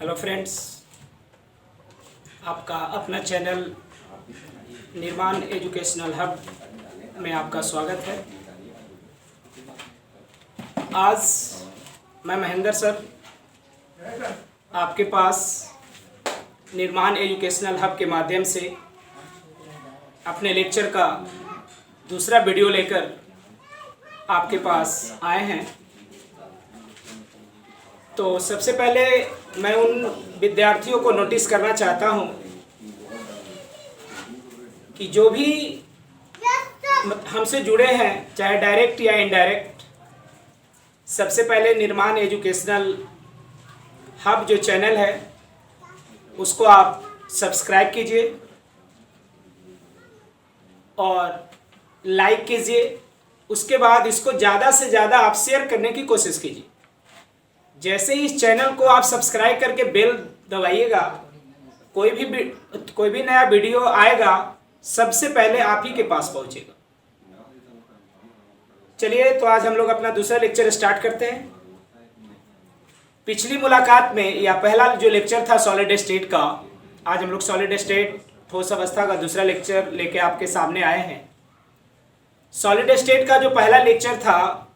Hello friends, आपका अपना channel निर्माण एजुकेशनल हब में आपका स्वागत है। आज मैं महेंद्र सर आपके पास निर्माण एजुकेशनल हब के माध्यम से अपने लेक्चर का दूसरा वीडियो लेकर आपके पास आए हैं। तो सबसे पहले मैं उन विद्यार्थियों को नोटिस करना चाहता हूं कि जो भी हमसे जुड़े हैं, चाहे डायरेक्ट या इनडायरेक्ट, सबसे पहले निर्माण एजुकेशनल हब जो चैनल है उसको आप सब्सक्राइब कीजिए और लाइक कीजिए। उसके बाद इसको ज़्यादा से ज़्यादा आप शेयर करने की कोशिश कीजिए। जैसे ही इस चैनल को आप सब्सक्राइब करके बेल दबाइएगा, कोई भी नया वीडियो आएगा सबसे पहले आप ही के पास पहुंचेगा। चलिए, तो आज हम लोग अपना दूसरा लेक्चर स्टार्ट करते हैं। पिछली मुलाकात में या पहला जो लेक्चर था सॉलिड स्टेट का, आज हम लोग सॉलिड स्टेट ठोस अवस्था का दूसरा लेक्चर लेके आपके सामने आए हैं। सॉलिड स्टेट का जो पहला लेक्चर था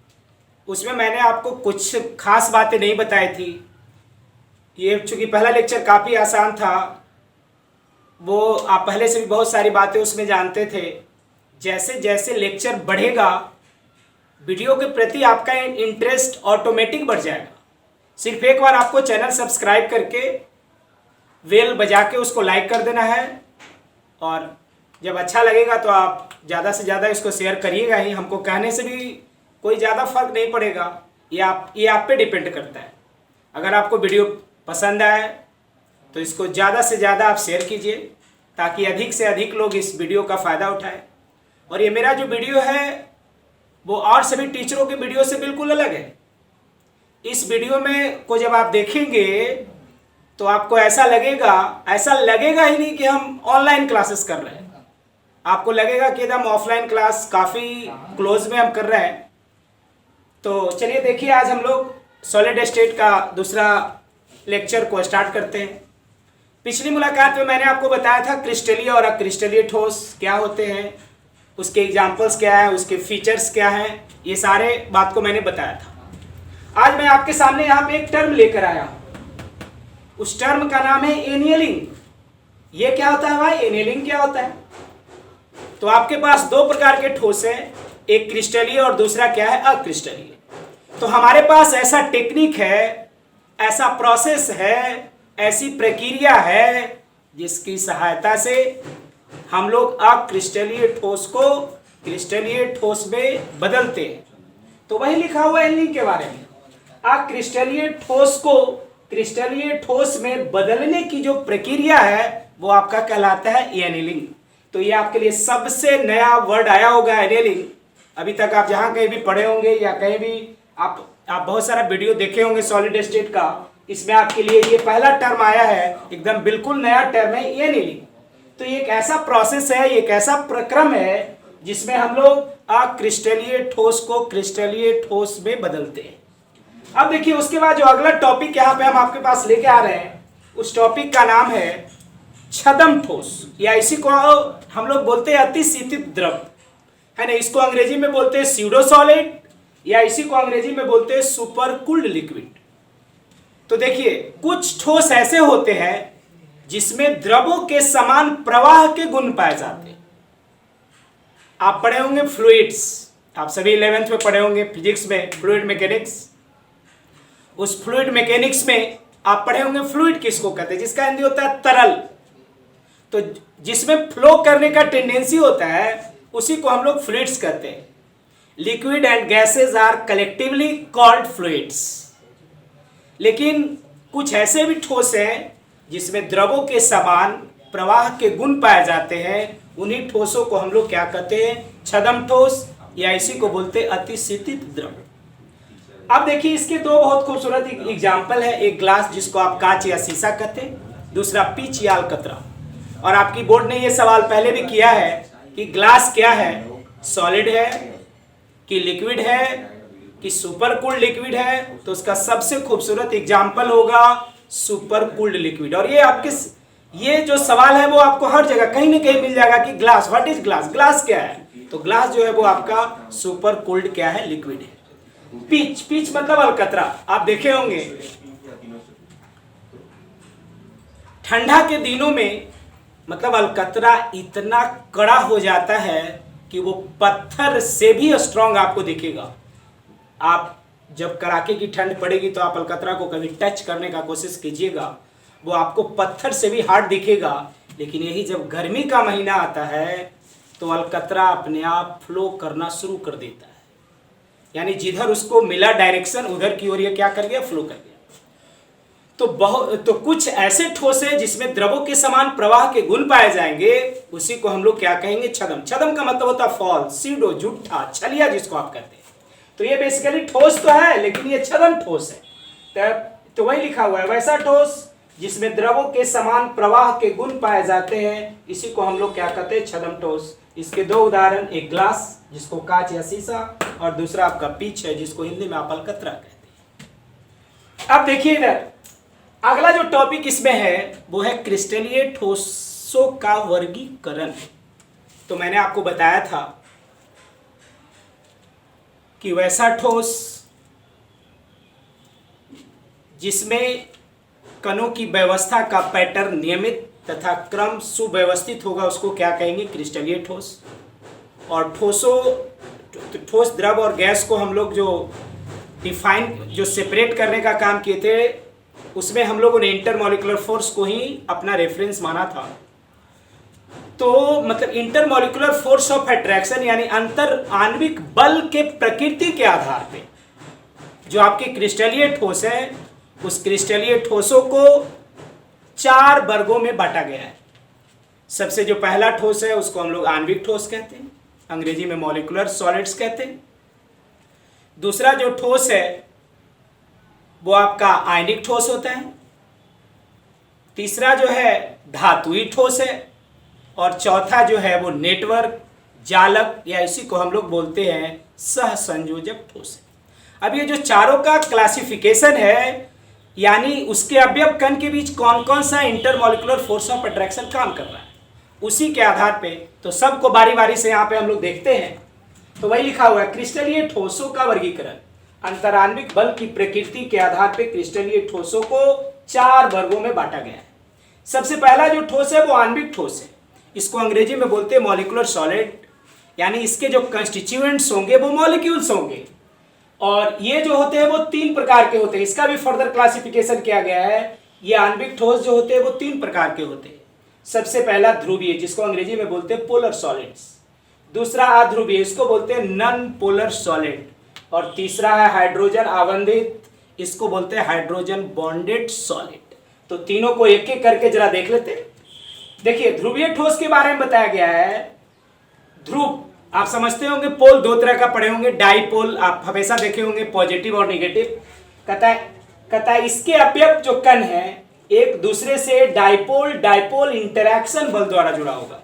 उसमें मैंने आपको कुछ खास बातें नहीं बताई थी। ये चूँकि पहला लेक्चर काफ़ी आसान था, वो आप पहले से भी बहुत सारी बातें उसमें जानते थे। जैसे जैसे लेक्चर बढ़ेगा वीडियो के प्रति आपका इंटरेस्ट ऑटोमेटिक बढ़ जाएगा। सिर्फ एक बार आपको चैनल सब्सक्राइब करके बेल बजा के उसको लाइक कर देना है, और जब अच्छा लगेगा तो आप ज़्यादा से ज़्यादा इसको शेयर करिएगा ही। हमको कहने से भी कोई ज़्यादा फर्क नहीं पड़ेगा, ये आप पे डिपेंड करता है। अगर आपको वीडियो पसंद आए तो इसको ज़्यादा से ज़्यादा आप शेयर कीजिए ताकि अधिक से अधिक लोग इस वीडियो का फ़ायदा उठाएं। और ये मेरा जो वीडियो है वो और सभी टीचरों के वीडियो से बिल्कुल अलग है। इस वीडियो में को जब आप देखेंगे तो आपको ऐसा लगेगा ही नहीं कि हम ऑनलाइन क्लासेस कर रहे हैं। आपको लगेगा कि एकदम ऑफलाइन क्लास काफ़ी क्लोज में हम कर रहे हैं। तो चलिए देखिए, आज हम लोग सॉलिड स्टेट का दूसरा लेक्चर को स्टार्ट करते हैं। पिछली मुलाकात में मैंने आपको बताया था क्रिस्टलीय और अक्रिस्टलीय ठोस क्या होते हैं, उसके एग्जाम्पल्स क्या है, उसके फीचर्स क्या हैं, ये सारे बात को मैंने बताया था। आज मैं आपके सामने यहाँ पे एक टर्म लेकर आया हूँ। उस टर्म का नाम है एनियलिंग। ये क्या होता है भाई? एनियलिंग क्या होता है? तो आपके पास दो प्रकार के ठोस हैं, एक क्रिस्टलीय और दूसरा क्या है? अक्रिस्टलीय। तो हमारे पास ऐसा टेक्निक है, ऐसा प्रोसेस है, ऐसी प्रक्रिया है जिसकी सहायता से हम लोग अक्रिस्टलीय ठोस को क्रिस्टलीय ठोस में बदलते हैं। तो वही लिखा हुआ है एनिलिंग के बारे में। अक्रिस्टलीय ठोस को क्रिस्टलीय ठोस में बदलने की जो प्रक्रिया है वो आपका कहलाता है एनिलिंग। तो ये आपके लिए सबसे नया वर्ड आया होगा, एनिलिंग। अभी तक आप जहाँ कहीं भी पढ़े होंगे या कहीं भी आप बहुत सारा वीडियो देखे होंगे सॉलिड स्टेट का, इसमें आपके लिए ये पहला टर्म आया है, एकदम बिल्कुल नया टर्म है एनिलिंग। तो ये एक ऐसा प्रोसेस है, एक ऐसा प्रक्रम है जिसमें हम लोग अक्रिस्टलीय ठोस को क्रिस्टलीय ठोस में बदलते हैं। अब देखिए, उसके बाद जो अगला टॉपिक यहाँ पे हम आपके पास लेके आ रहे हैं, उस टॉपिक का नाम है छद्म ठोस, या इसी को हम लोग बोलते हैं अतिशीतित द्रव, है ना। इसको अंग्रेजी में बोलते हैं स्यूडो सॉलिड, या इसी को अंग्रेजी में बोलते हैं सुपर कूल्ड लिक्विड। तो देखिए, कुछ ठोस ऐसे होते हैं जिसमें द्रवों के समान प्रवाह के गुण पाए जाते हैं। आप पढ़े होंगे फ्लूइड्स, आप सभी 11th में पढ़े होंगे फिजिक्स में फ्लूइड मैकेनिक्स। उस फ्लूइड मैकेनिक्स में आप पढ़े होंगे फ्लूइड किसको कहते हैं? जिसका हिंदी होता है तरल। तो जिसमें फ्लो करने का टेंडेंसी होता है उसी को हम लोग फ्लूइड्स कहते हैं। Liquid and gases are collectively called fluids. लेकिन कुछ ऐसे भी ठोस हैं जिसमें द्रवों के समान प्रवाह के गुण पाए जाते हैं। उन्हीं ठोसों को हम लोग क्या कहते हैं? छद्म ठोस, या इसी को बोलते हैं अतिशीतित द्रव। अब देखिए, इसके दो बहुत खूबसूरत एग्जाम्पल है। एक ग्लास जिसको आप कांच या शीशा कहते हैं, दूसरा पिच या अलकतरा। और आपकी बोर्ड ने यह सवाल पहले भी किया है कि ग्लास क्या है, सॉलिड है कि लिक्विड है कि सुपर कूल्ड लिक्विड है। तो उसका सबसे खूबसूरत एग्जाम्पल होगा सुपर कूल्ड लिक्विड। और ये जो सवाल है वो आपको हर जगह कहीं ना कहीं मिल जाएगा कि glass, what is glass, glass क्या है? तो ग्लास जो है वो आपका सुपर कूल्ड क्या है, लिक्विड है। पिच, पिच मतलब अलकतरा, आप देखे होंगे ठंडा के दिनों में मतलब अलकतरा इतना कड़ा हो जाता है कि वो पत्थर से भी स्ट्रांग आपको दिखेगा। आप जब कड़ाके की ठंड पड़ेगी तो आप अलकतरा को कभी टच करने का कोशिश कीजिएगा, वो आपको पत्थर से भी हार्ड दिखेगा। लेकिन यही जब गर्मी का महीना आता है तो अलकतरा अपने आप फ्लो करना शुरू कर देता है, यानी जिधर उसको मिला डायरेक्शन उधर की ओर ये क्या कर गया, फ्लो कर गया। तो कुछ ऐसे ठोस है जिसमें द्रवों के समान प्रवाह के गुण पाए जाएंगे, उसी को हम लोग क्या कहेंगे, छदम। छदम का मतलब होता है फॉल्स, सीडो, झूठा, छलिया जिसको आप कहते हैं। तो ये बेसिकली ठोस तो है लेकिन ये छदम ठोस है। तो वही लिखा हुआ है, वैसा ठोस जिसमें द्रवों के समान प्रवाह के गुण पाए जाते हैं, इसी को हम लोग क्या कहते हैं, छदम ठोस। इसके दो उदाहरण, एक ग्लास जिसको कांच या शीशा, और दूसरा आपका पिच है जिसको हिंदी में आप अलकतरा कहते हैं। अब देखिए इधर अगला जो टॉपिक इसमें है वो है क्रिस्टलीय ठोसों का वर्गीकरण। तो मैंने आपको बताया था कि वैसा ठोस जिसमें कणों की व्यवस्था का पैटर्न नियमित तथा क्रम सुव्यवस्थित होगा उसको क्या कहेंगे, क्रिस्टलीय ठोस। और ठोस, द्रव और गैस को हम लोग जो सेपरेट करने का काम किए थे उसमें हम लोगों ने इंटरमॉलिक्यूलर फोर्स को ही अपना रेफरेंस माना था। तो मतलब इंटरमॉलिक्यूलर फोर्स ऑफ अट्रैक्शन यानी अंतर आणविक बल के प्रकृति के आधार पे जो आपके क्रिस्टलीय ठोस है, उस क्रिस्टलीय ठोसों को 4 वर्गों में बांटा गया है। सबसे जो पहला ठोस है उसको हम लोग आणविक ठोस कहते हैं, अंग्रेजी में मॉलिक्यूलर सॉलिड्स कहते हैं। दूसरा जो ठोस है वो आपका आयनिक ठोस होता है। तीसरा जो है धातुई ठोस है, और चौथा जो है वो नेटवर्क, जालक या इसी को हम लोग बोलते हैं सहसंयोजक ठोस है। अब ये जो चारों का क्लासिफिकेशन है यानी उसके अवयव कण के बीच कौन कौन सा इंटरमॉलिक्यूलर फोर्स ऑफ अट्रैक्शन काम कर रहा है, उसी के आधार पे तो सबको बारी बारी से यहाँ पे हम लोग देखते हैं। तो वही लिखा हुआ है, क्रिस्टलीय ठोसों का वर्गीकरण, अंतराण्विक बल की प्रकृति के आधार पे क्रिस्टलीय ठोसों को 4 वर्गों में बांटा गया है। सबसे पहला जो ठोस है वो आणविक ठोस है, इसको अंग्रेजी में बोलते हैं मॉलिक्यूलर सॉलिड, यानी इसके जो कंस्टिट्यूएंट्स होंगे वो मॉलिक्यूल्स होंगे। और ये जो होते हैं वो 3 प्रकार के होते हैं, इसका भी फर्दर क्लासिफिकेशन किया गया है। ये आणविक ठोस जो होते हैं वो 3 प्रकार के होते हैं। सबसे पहला ध्रुवीय, जिसको अंग्रेजी में बोलते हैं पोलर सॉलिड्स। दूसरा अध्रुवीय, इसको बोलते हैं नॉन पोलर सॉलिड। और तीसरा है हाइड्रोजन आबंधित, इसको बोलते हैं हाइड्रोजन बॉन्डेड सॉलिड। तो तीनों को एक एक करके जरा देख लेते हैं। देखिए ध्रुवीय ठोस के बारे में बताया गया है। ध्रुव आप समझते होंगे, पोल 2 तरह का पढ़े होंगे, डाइपोल आप हमेशा देखे होंगे, पॉजिटिव और नेगेटिव। कहता है इसके अवयव जो कण है एक दूसरे से डाइपोल इंटरैक्शन बल द्वारा जुड़ा होगा।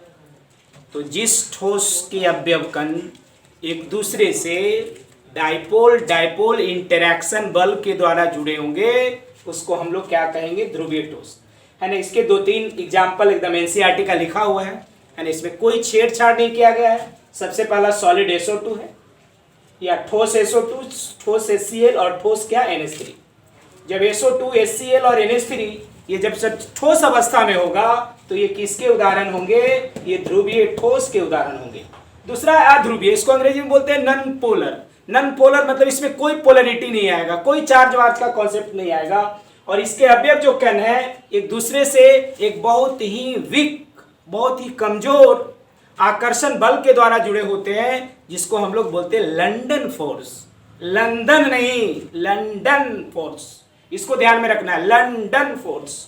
तो जिस ठोस के अवयव कण एक दूसरे से डाइपोल इंटरैक्शन बल के द्वारा जुड़े होंगे उसको हम लोग क्या कहेंगे, ध्रुवीय ठोस, है ना। इसके 2-3 एग्जाम्पल एकदम एनसीईआरटी का लिखा हुआ है ना, इसमें कोई छेड़छाड़ नहीं किया गया है। सबसे पहला सॉलिड SO2 है, या ठोस SO2, ठोस HCl और ठोस क्या NH3। जब SO2 HCl और NH3 ये जब सब ठोस अवस्था में होगा तो ये किसके उदाहरण होंगे, ये ध्रुवीय ठोस के उदाहरण होंगे। दूसरा है अध्रुवीय, इसको अंग्रेजी में बोलते हैं नॉन पोलर। नॉन पोलर मतलब इसमें कोई पोलरिटी नहीं आएगा, कोई चार्ज वार्ज का कॉन्सेप्ट नहीं आएगा। और इसके अवयव जो कण है एक दूसरे से एक बहुत ही वीक, बहुत ही कमजोर आकर्षण बल के द्वारा जुड़े होते हैं, जिसको हम लोग बोलते हैं लंदन फोर्स। लंदन नहीं, लंदन फोर्स, इसको ध्यान में रखना है, लंदन फोर्स।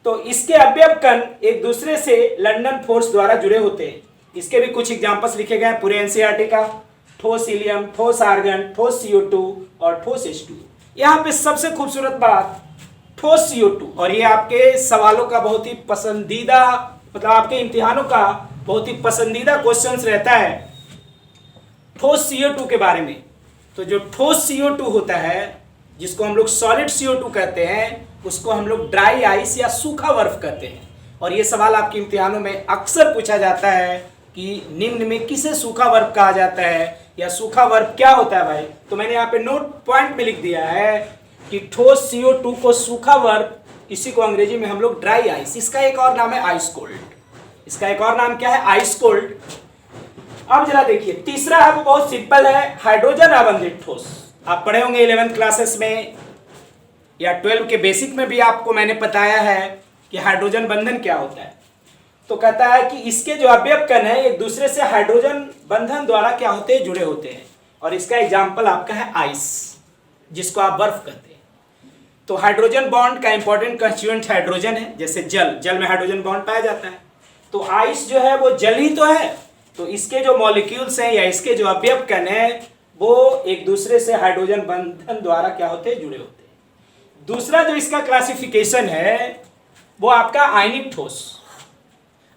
तो इसके अवयव कण एक दूसरे से लंदन फोर्स द्वारा जुड़े होते हैं। इसके भी कुछ एग्जांपल्स लिखे गए हैं पूरे एनसीईआरटी का, ठोस हीलियम, ठोस आर्गन, ठोस CO2 और ठोस H2। यहाँ पे सबसे खूबसूरत बात ठोस CO2, और ये आपके सवालों का बहुत ही पसंदीदा, मतलब आपके इम्तिहानों का बहुत ही पसंदीदा क्वेश्चंस रहता है ठोस CO2 के बारे में। तो जो ठोस CO2 होता है जिसको हम लोग सॉलिड CO2 कहते हैं, उसको हम लोग ड्राई आइस या सूखा बर्फ कहते हैं। और ये सवाल आपके इम्तिहानों में अक्सर पूछा जाता है कि निम्न में किसे सूखा बर्फ कहा जाता है या सूखा बर्फ क्या होता है भाई। तो मैंने यहाँ पे नोट पॉइंट में लिख दिया है कि ठोस CO2 को सूखा बर्फ, इसी को अंग्रेजी में हम लोग ड्राई आइस, इसका एक और नाम है आइस कोल्ड। इसका एक और नाम क्या है? Ice cold. अब जरा देखिए, तीसरा है वो बहुत सिंपल है, हाइड्रोजन आबंधित ठोस। आप पढ़े होंगे 11th क्लासेस में या 12 के बेसिक में भी आपको मैंने बताया है कि हाइड्रोजन बंधन क्या होता है। तो कहता है कि इसके जो अवयव कण है एक दूसरे से हाइड्रोजन बंधन द्वारा क्या होते हैं? जुड़े होते हैं। और इसका एग्जाम्पल आपका है आइस, जिसको आप बर्फ कहते हैं। तो हाइड्रोजन बॉन्ड का इंपॉर्टेंट कंस्टिट्यूएंट हाइड्रोजन है, जैसे जल में हाइड्रोजन बॉन्ड पाया जाता है। तो आइस जो है वो जल ही तो है, तो इसके जो मॉलिक्यूल्स हैं या इसके जो अवयव कण हैं वो एक दूसरे से हाइड्रोजन बंधन द्वारा क्या होते हैं? जुड़े होते हैं। दूसरा जो इसका क्लासिफिकेशन है वो आपका आयनिक ठोस।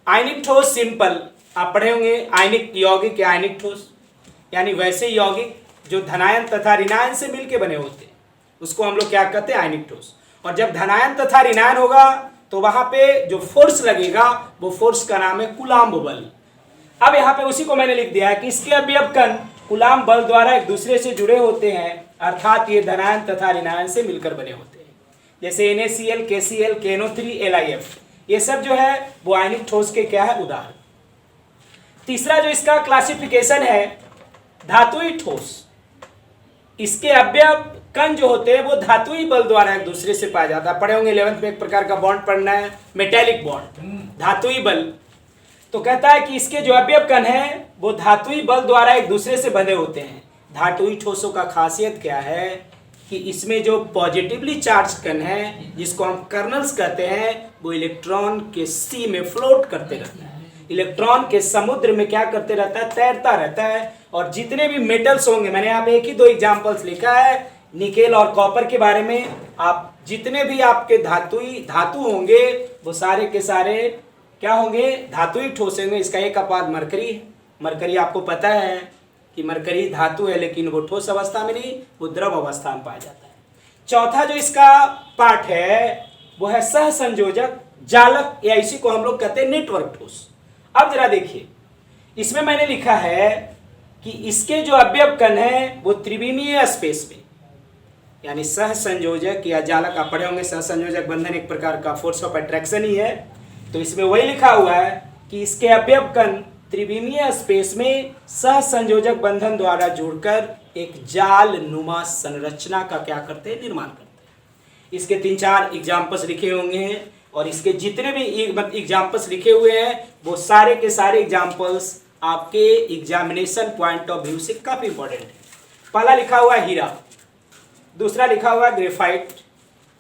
आयनिक ठोस सिंपल आप पढ़े होंगे, आयनिक यौगिक या आयनिक ठोस, यानी वैसे यौगिक जो धनायन तथा ऋणायन से मिलके बने होते हैं, उसको हम लोग क्या कहते हैं? आयनिक ठोस। और जब धनायन तथा ऋणायन होगा तो वहां पे जो फोर्स लगेगा वो फोर्स का नाम है कूलाम्ब बल। अब यहाँ पे उसी को मैंने लिख दिया है कि इसके अवयव कण कूलाम्ब बल द्वारा एक दूसरे से जुड़े होते हैं, अर्थात ये धनायन तथा ऋणायन से मिलकर बने होते हैं। जैसे NaCl, KCl, KNO3, LiF, ये सब जो है वो आयनिक ठोस के क्या है? उदाहरण। तीसरा जो इसका क्लासिफिकेशन है धातुई ठोस। इसके अवयव कण जो होते हैं वो धातुई बल द्वारा एक दूसरे से पाया जाता है। पढ़े होंगे 11th में एक प्रकार का बॉन्ड पढ़ना है, मेटेलिक बॉन्ड, धातुई बल। तो कहता है कि इसके जो अवयव कण है वो धातुई बल द्वारा एक दूसरे से बंधे होते हैं। धातुई ठोसों का खासियत क्या है कि इसमें जो पॉजिटिवली चार्ज कण है, जिसको हम कर्नल्स कहते हैं, वो इलेक्ट्रॉन के सी में फ्लोट करते रहता है। इलेक्ट्रॉन के समुद्र में क्या करते रहता है? तैरता रहता है। और जितने भी मेटल्स होंगे, मैंने यहाँ पे एक ही दो एग्जांपल्स लिखा है, निकेल और कॉपर के बारे में। आप जितने भी आपके धातु होंगे वो सारे के सारे क्या होंगे? धातुई ठोस होंगे। इसका एक अपवाद मरकरी है। मरकरी आपको पता है कि मरकरी धातु है, लेकिन वो ठोस अवस्था में नहीं, वो द्रव अवस्था में पाया जाता है। चौथा जो इसका पार्ट है वो है सहसंयोजक जालक, या इसी को हम लोग कहते हैं नेटवर्क ठोस। अब जरा देखिए, इसमें मैंने लिखा है कि इसके जो अवयव कण है वो त्रिविमीय स्पेस में, यानी सहसंयोजक या जालक, आप पढ़े होंगे सहसंयोजक बंधन एक प्रकार का फोर्स ऑफ अट्रैक्शन ही है। तो इसमें वही लिखा हुआ है कि इसके अवयव कण त्रिविमीय स्पेस में सहसंयोजक बंधन द्वारा जुड़कर एक जाल नुमा संरचना का क्या करते हैं? निर्माण करते हैं। इसके 3-4 एग्जाम्पल्स लिखे होंगे हैं, और इसके जितने भी एग्जाम्पल्स लिखे हुए हैं वो सारे के सारे एग्जाम्पल्स आपके एग्जामिनेशन पॉइंट ऑफ व्यू से काफी इंपॉर्टेंट है। पहला लिखा हुआ है हीरा, दूसरा लिखा हुआ है ग्रेफाइट,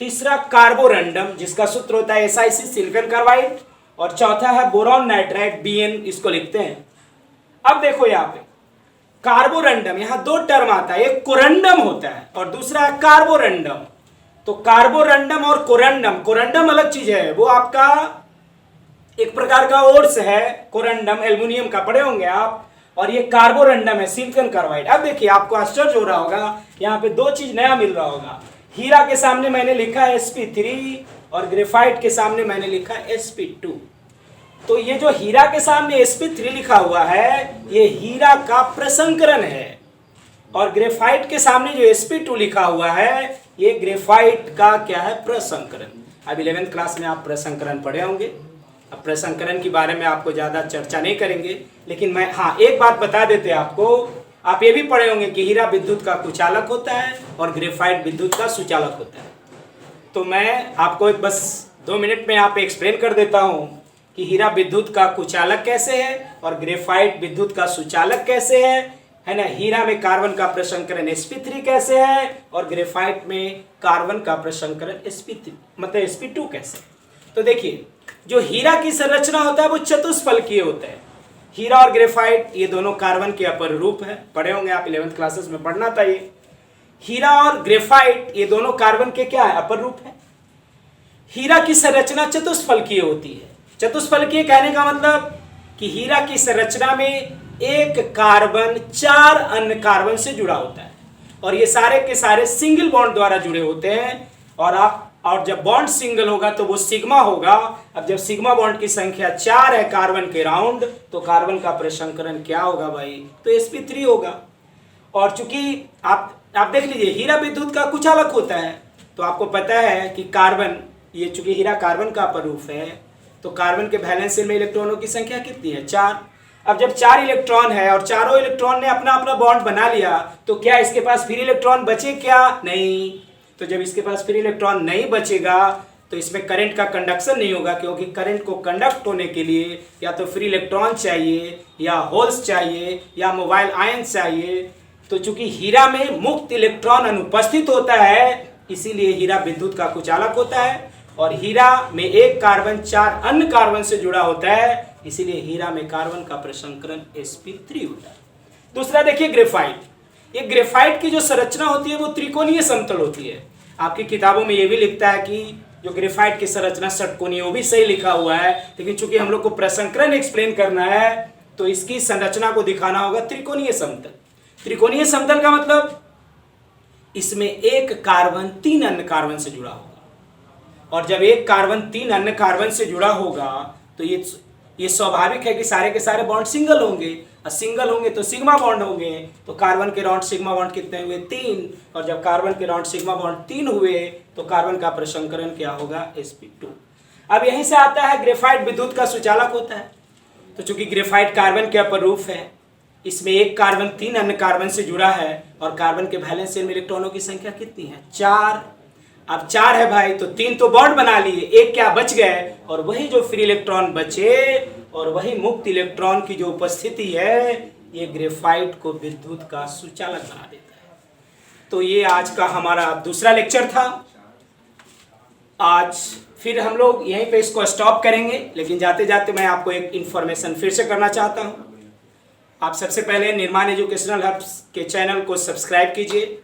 तीसरा कार्बोरंडम जिसका सूत्र होता है SiC सिलिकॉन कार्बाइड, और चौथा है बोरॉन नाइट्राइड Bn, इसको लिखते हैं। अब देखो यहाँ पे कार्बोरंडम, यहाँ दो टर्म आता है, एक कोरंडम होता है और दूसरा है कार्बोरंडम। तो कार्बोरंडम और कोरंडम, कोरंडम अलग चीज है, वो आपका एक प्रकार का ओर्स है, कोरंडम एल्युमिनियम का, पढ़े होंगे आप। और ये कार्बोरंडम है सिलिकॉन कार्बाइड। अब देखिए आपको आश्चर्य हो रहा होगा, यहाँ पे दो चीज नया मिल रहा होगा। हीरा के सामने मैंने लिखा है sp3 और ग्रेफाइट के सामने मैंने लिखा है sp2। तो ये जो हीरा के सामने sp3 लिखा हुआ है ये हीरा का प्रसंकरण है, और ग्रेफाइट के सामने जो sp2 लिखा हुआ है ये ग्रेफाइट का क्या है? प्रसंकरण। अब 11th क्लास में आप प्रसंकरण पढ़े होंगे। अब प्रसंकरण के बारे में आपको ज्यादा चर्चा नहीं करेंगे, लेकिन मैं हाँ एक बात बता देते हैं आपको, आप ये भी पढ़े होंगे कि हीरा विद्युत का कुचालक होता है और ग्रेफाइट विद्युत का सुचालक होता है। तो मैं आपको एक बस 2 मिनट में यहाँ पे एक्सप्लेन कर देता हूँ कि हीरा विद्युत का कुचालक कैसे है और ग्रेफाइट विद्युत का सुचालक कैसे है ना। हीरा में कार्बन का प्रसंकरण sp3 कैसे है और ग्रेफाइट में कार्बन का प्रसंकरण sp3 मतलब sp2 कैसे। तो देखिए जो हीरा की संरचना होता है वो चतुष्फलकीय होता है। हीरा और ग्रेफाइट ये दोनों कार्बन के अपर रूप है, पढ़े होंगे आप 11th क्लासेस में पढ़ना था ये। हीरा और ग्रेफाइट ये दोनों कार्बन के क्या है? अपर रूप है। हीरा की संरचना चतुष्फलकीय होती है। चतुष्फलकीय कहने का मतलब कि हीरा की संरचना में एक कार्बन 4 अन्य कार्बन से जुड़ा होता है, और ये सारे के सारे सिंगल बॉन्ड द्वारा जुड़े होते हैं। और जब बॉन्ड सिंगल होगा तो वो सिग्मा होगा। अब जब सिग्मा बॉन्ड की संख्या 4 है कार्बन के राउंड, तो कार्बन का प्रसंकरण क्या होगा भाई? तो sp3 होगा। और चूंकि आप देख लीजिए, हीरा विद्युत का कुछ अलग होता है। तो आपको पता है कि कार्बन, ये चूंकि हीरा कार्बन का अपरूप है, तो कार्बन के वैलेंस शेल में इलेक्ट्रॉनों की संख्या कितनी है? 4। अब जब 4 इलेक्ट्रॉन है और चारों इलेक्ट्रॉन ने अपना अपना बॉन्ड बना लिया, तो क्या इसके पास फ्री इलेक्ट्रॉन बचे क्या? नहीं। तो जब इसके पास फ्री इलेक्ट्रॉन नहीं बचेगा तो इसमें करंट का कंडक्शन नहीं होगा, क्योंकि करंट को कंडक्ट होने के लिए या तो फ्री इलेक्ट्रॉन चाहिए, या होल्स चाहिए, या मोबाइल आयन चाहिए। तो चूंकि हीरा में मुक्त इलेक्ट्रॉन अनुपस्थित होता है, इसीलिए हीरा विद्युत का कुछ अलग होता है। और हीरा में एक कार्बन 4 अन्य कार्बन से जुड़ा होता है, इसीलिए हीरा में कार्बन का प्रसंकरण sp3 होता है। दूसरा देखिए ग्रेफाइट। ये ग्रेफाइट की जो संरचना होती है वो त्रिकोणीय समतल होती है। आपकी किताबों में ये भी लिखता है कि जो ग्रेफाइट की संरचना षटकोणीय, वो भी सही लिखा हुआ है, लेकिन चूंकि हम लोग को प्रसंकरण एक्सप्लेन करना है तो इसकी संरचना को दिखाना होगा त्रिकोणीय समतल। त्रिकोणीय समतल का मतलब इसमें एक कार्बन 3 अन्य कार्बन से जुड़ा होगा, और जब एक कार्बन 3 अन्य कार्बन से जुड़ा होगा तो ये स्वाभाविक है कि सारे के सारे बॉन्ड सिंगल होंगे, और सिंगल होंगे तो सिग्मा बॉन्ड होंगे। तो कार्बन के राउंड सिग्मा बॉन्ड कितने हुए? 3। और जब कार्बन के राउंड सिग्मा बॉन्ड 3 हुए तो कार्बन का प्रसंकरण क्या होगा? sp2। अब यहीं से आता है ग्रेफाइट विद्युत का सुचालक होता है। तो चूंकि ग्रेफाइट कार्बन के अपरूप है, इसमें एक कार्बन 3 अन्य कार्बन से जुड़ा है, और कार्बन के वैलेंस शेल में इलेक्ट्रॉनों की संख्या कितनी है? 4। अब 4 है भाई, तो 3 तो बॉन्ड बना लिए, एक क्या बच गए, और वही जो फ्री इलेक्ट्रॉन बचे और वही मुक्त इलेक्ट्रॉन की जो उपस्थिति है, ये ग्रेफाइट को विद्युत का सुचालक बना देता है। तो ये आज का हमारा दूसरा लेक्चर था। आज फिर हम लोग यहीं पे इसको स्टॉप करेंगे, लेकिन जाते जाते मैं आपको एक इन्फॉर्मेशन फिर से करना चाहता हूँ। आप सबसे पहले निर्माण एजुकेशनल हब्स के चैनल को सब्सक्राइब कीजिए,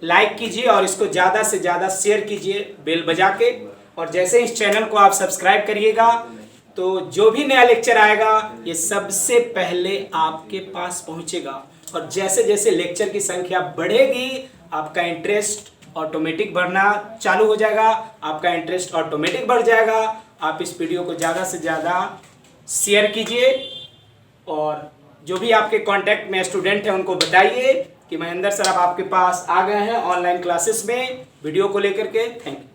लाइक कीजिए और इसको ज़्यादा से ज़्यादा शेयर कीजिए बेल बजा के। और जैसे इस चैनल को आप सब्सक्राइब करिएगा तो जो भी नया लेक्चर आएगा ये सबसे पहले आपके पास पहुंचेगा। और जैसे जैसे लेक्चर की संख्या बढ़ेगी, आपका इंटरेस्ट ऑटोमेटिक बढ़ना चालू हो जाएगा, आपका इंटरेस्ट ऑटोमेटिक बढ़ जाएगा। आप इस वीडियो को ज़्यादा से ज़्यादा शेयर कीजिए, और जो भी आपके कांटेक्ट में स्टूडेंट हैं उनको बताइए कि महेंद्र सर अब आपके पास आ गए हैं ऑनलाइन क्लासेस में वीडियो को लेकर के। Thank you.